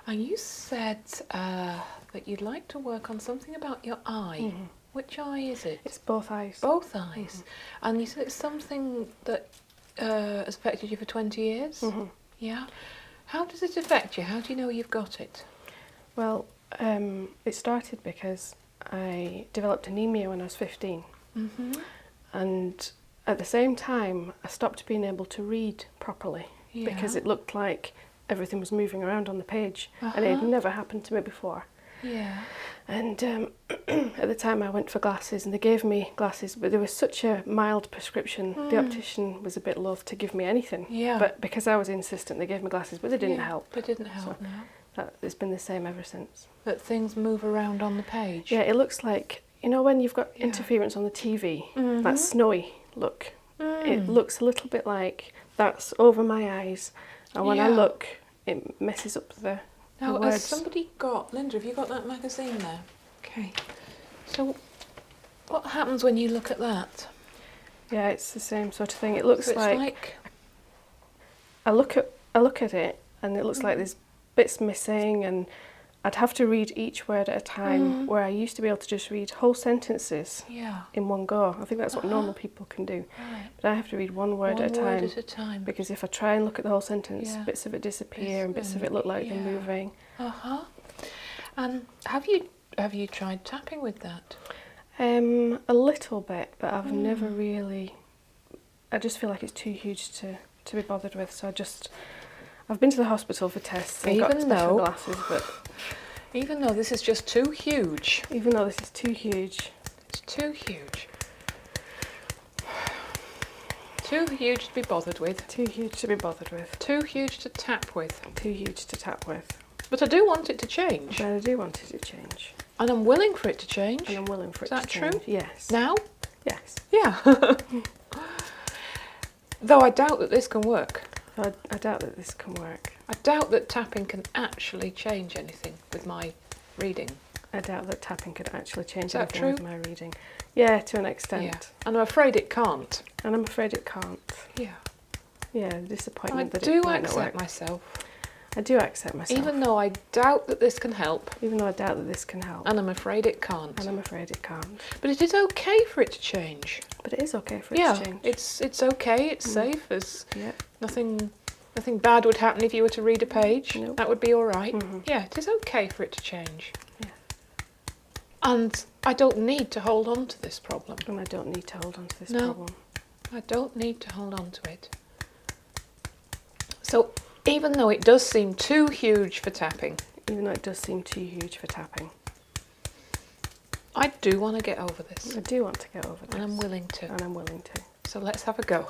And you said that you'd like to work on something about your eye. Which eye is it? It's both eyes. Both eyes. And you said it's something that has affected you for 20 years? Yeah. How does it affect you? How do you know you've got it? Well, it started because I developed anemia when I was 15. And at the same time, I stopped being able to read properly because it looked like everything was moving around on the page, and it had never happened to me before. Yeah. And at the time I went for glasses, and they gave me glasses, but there was such a mild prescription, the optician was a bit loath to give me anything. Yeah. But because I was insistent, they gave me glasses, but they didn't help. They didn't help, no. It's been the same ever since. That things move around on the page? Yeah, it looks like, you know when you've got interference on the TV, that snowy look. It looks a little bit like that's over my eyes, and when I look, it messes up the Now, words. has somebody got... Linda, have you got that magazine there? Okay. So, what happens when you look at that? Yeah, it's the same sort of thing. It looks So it's like... I look at it, and it looks like there's bits missing, and I'd have to read each word at a time, where I used to be able to just read whole sentences in one go. I think that's what normal people can do. Right. But I have to read one word at a time. Because if I try and look at the whole sentence, bits of it disappear and bits of it look like they're moving. And have you tried tapping with that? A little bit, but I've never really... I just feel like it's too huge to be bothered with, so I've been to the hospital for tests and got special glasses, but... Even though this is just too huge. Even though this is too huge. It's too huge. Too huge to be bothered with. Too huge to be bothered with. Too huge to tap with. Too huge to tap with. But I do want it to change. But I do want it to change. And I'm willing for it to change. And I'm willing for it to change. Is that true? Yes. Now? Yes. Yeah. Though I doubt that this can work. I doubt that this can work. I doubt that tapping can actually change anything with my reading. I doubt that tapping could actually change anything with my reading. Yeah, to an extent. Yeah. And I'm afraid it can't. And I'm afraid it can't. Yeah. Yeah, the disappointment that it it might not work. I do accept myself. I do accept myself. Even though I doubt that this can help. Even though I doubt that this can help. And I'm afraid it can't. And I'm afraid it can't. But it is okay for it to change. But it is okay for it to change. It's okay, it's safe. There's nothing bad would happen if you were to read a page. Nope. That would be all right. Yeah, it is okay for it to change. Yeah. And I don't need to hold on to this problem. And I don't need to hold on to this problem. I don't need to hold on to it. So even though it does seem too huge for tapping. Even though it does seem too huge for tapping. I do want to get over this. I do want to get over this. And I'm willing to. And I'm willing to. So let's have a go.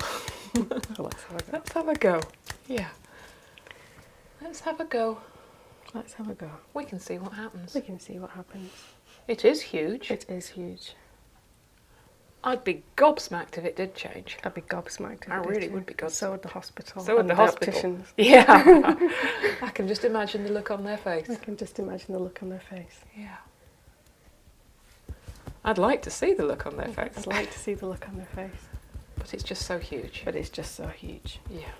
Let's have a go. Let's have a go. Yeah. Let's have a go. Let's have a go. We can see what happens. We can see what happens. It is huge. It is huge. I'd be gobsmacked if it did change. I'd be gobsmacked if I it did really change. would be gobsmacked. So would the hospital. So would the hospital. Opticians. Yeah. I can just imagine the look on their face. I can just imagine the look on their face. Yeah. I'd like to see the look on their face. I'd like to see the look on their face. But it's just so huge. But it's just so huge. Yeah.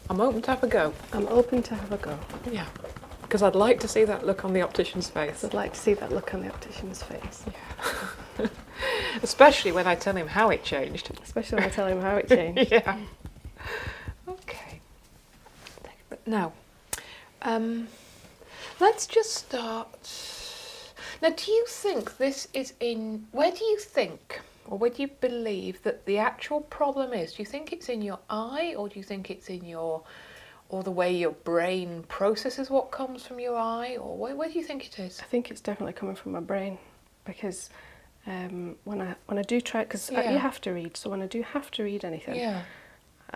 I'm open to have a go. I'm open to have a go. Yeah. Because I'd like to see that look on the optician's face. I'd like to see that look on the optician's face. Yeah. Especially when I tell him how it changed. Especially when I tell him how it changed. Yeah. Okay. Now, let's just start. Now, do you think this is in... Where do you think, or where do you believe that the actual problem is? Do you think it's in your eye, or do you think it's in your... or the way your brain processes what comes from your eye, or where do you think it is? I think it's definitely coming from my brain, because when I do try, because you have to read, so when I do have to read anything,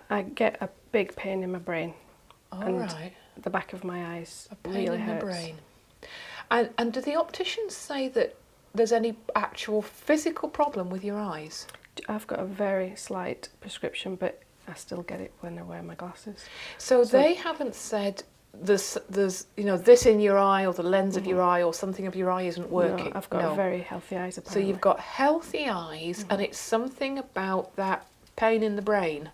I get a big pain in my brain, the back of my eyes really hurts. The brain. And do the opticians say that there's any actual physical problem with your eyes? I've got a very slight prescription, but I still get it when I wear my glasses. So they haven't said there's this in your eye, or the lens of your eye, or something of your eye isn't working. No, I've got very healthy eyes apparently. So you've got healthy eyes, and it's something about that pain in the brain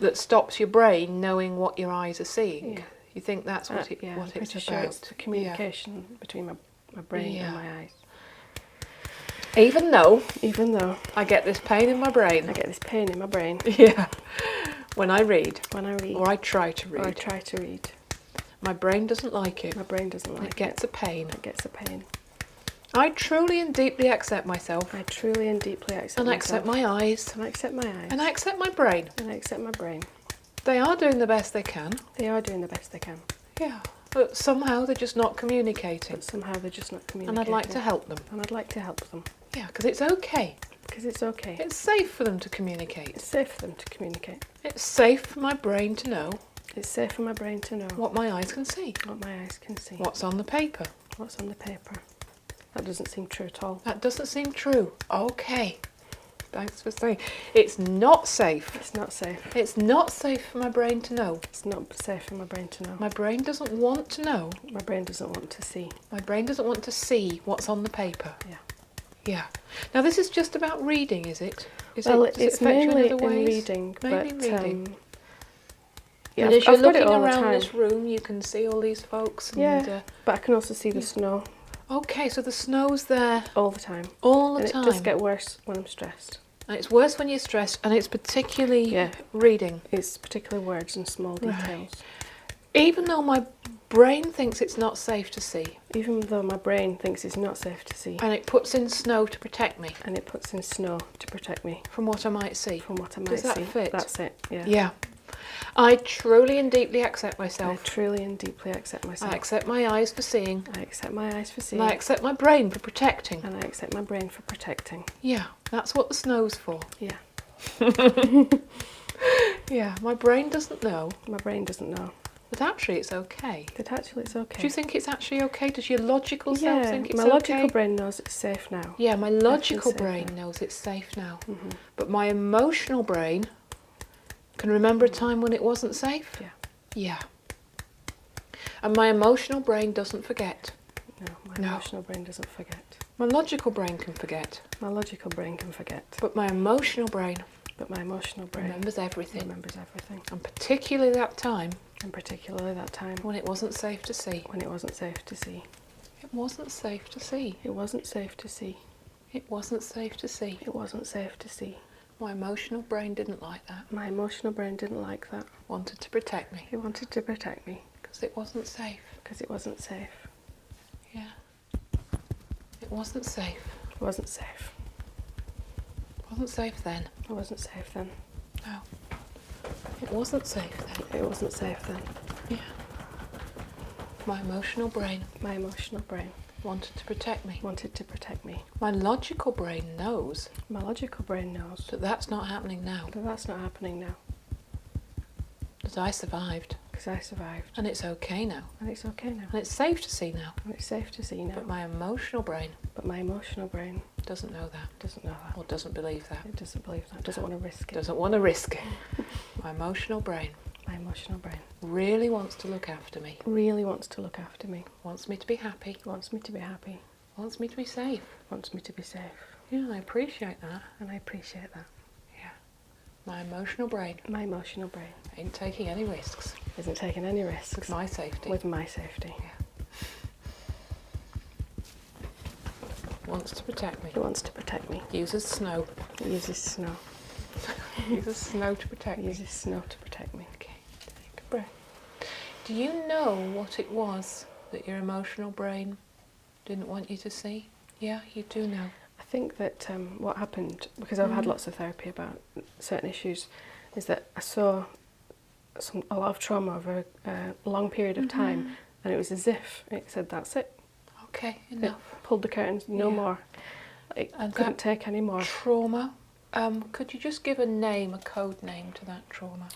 that stops your brain knowing what your eyes are seeing. You think that's what I'm it's pretty about? sure it's the communication between my brain and my eyes. Even though I get this pain in my brain. I get this pain in my brain. Yeah. When I read. Or I try to read. My brain doesn't like it. My brain doesn't like it. It gets a pain. It gets a pain. I truly and deeply accept myself. I truly and deeply accept and myself. I accept my eyes. And I accept my eyes. And I accept my brain. And I accept my brain. They are doing the best they can. They are doing the best they can. Yeah. But somehow they're just not communicating. And I'd like to help them. Yeah, because it's okay. Because it's okay. It's safe for them to communicate. It's safe for them to communicate. It's safe for my brain to know. It's safe for my brain to know. What my eyes can see. What my eyes can see. What's on the paper. What's on the paper. That doesn't seem true at all. That doesn't seem true. Okay. Thanks for saying. It's not safe. It's not safe. It's not safe for my brain to know. It's not safe for my brain to know. My brain doesn't want to know. My brain doesn't want to see. My brain doesn't want to see what's on the paper. Yeah. Yeah. Now this is just about reading, is it? It's mainly in reading. Mainly reading. Yeah, and as you're I've got it looking all the around time. this room, you can see all these folks. And, yeah, but I can also see the snow. Okay, so the snow's there. All the time. All the time. It does get worse when I'm stressed. And it's worse when you're stressed, and it's particularly reading. It's particularly words and small details. Right. Even though my brain thinks it's not safe to see. Even though my brain thinks it's not safe to see. And it puts in snow to protect me. And it puts in snow to protect me. From what I might see. From what I might see. Does that fit? That's it, yeah. Yeah. I truly and deeply accept myself. I truly and deeply accept myself. I accept my eyes for seeing. I accept my eyes for seeing. And I accept my brain for protecting. And I accept my brain for protecting. Yeah, that's what the snow's for. Yeah. Yeah, my brain doesn't know. My brain doesn't know. But actually it's okay. That actually it's okay. Do you think it's actually okay? Does your logical self think it's okay? my logical brain knows it's safe now. Yeah, my logical brain knows it's safe now. Mm-hmm. But my emotional brain can remember a time when it wasn't safe. Yeah. Yeah. And my emotional brain doesn't forget. No, my emotional brain doesn't forget. My logical brain can forget. My logical brain can forget. But my emotional brain remembers everything. And particularly that time. When it wasn't safe to see. It wasn't safe to see. It wasn't safe to see. It wasn't safe to see. My emotional brain didn't like that. Wanted to protect me. It wanted to protect me. Because it wasn't safe. Yeah. It wasn't safe. It wasn't safe. It wasn't safe then. It wasn't safe then. No. It wasn't safe then. It wasn't safe then. Yeah. My emotional brain. Wanted to protect me. My logical brain knows. That that's not happening now. That I survived. And it's okay now. And it's safe to see now. But my emotional brain. Doesn't know that. Or doesn't believe that. Doesn't want to risk it. My emotional brain. Really wants to look after me. Wants me to be happy. Wants me to be safe. Yeah, I appreciate that. Yeah. My emotional brain. Ain't taking any risks. Isn't taking any risks. With my safety. Yeah. Wants to protect me. Uses snow. Uses snow. Uses snow to protect me. Okay, take a breath. Do you know what it was that your emotional brain didn't want you to see? Yeah, you do know. I think that what happened, because I've had lots of therapy about certain issues, is that I saw a lot of trauma over a long period of time, and it was as if it said, that's it. Okay, enough. It pulled the curtains, no more. It couldn't take any more. Trauma. Could you just give a code name to that trauma?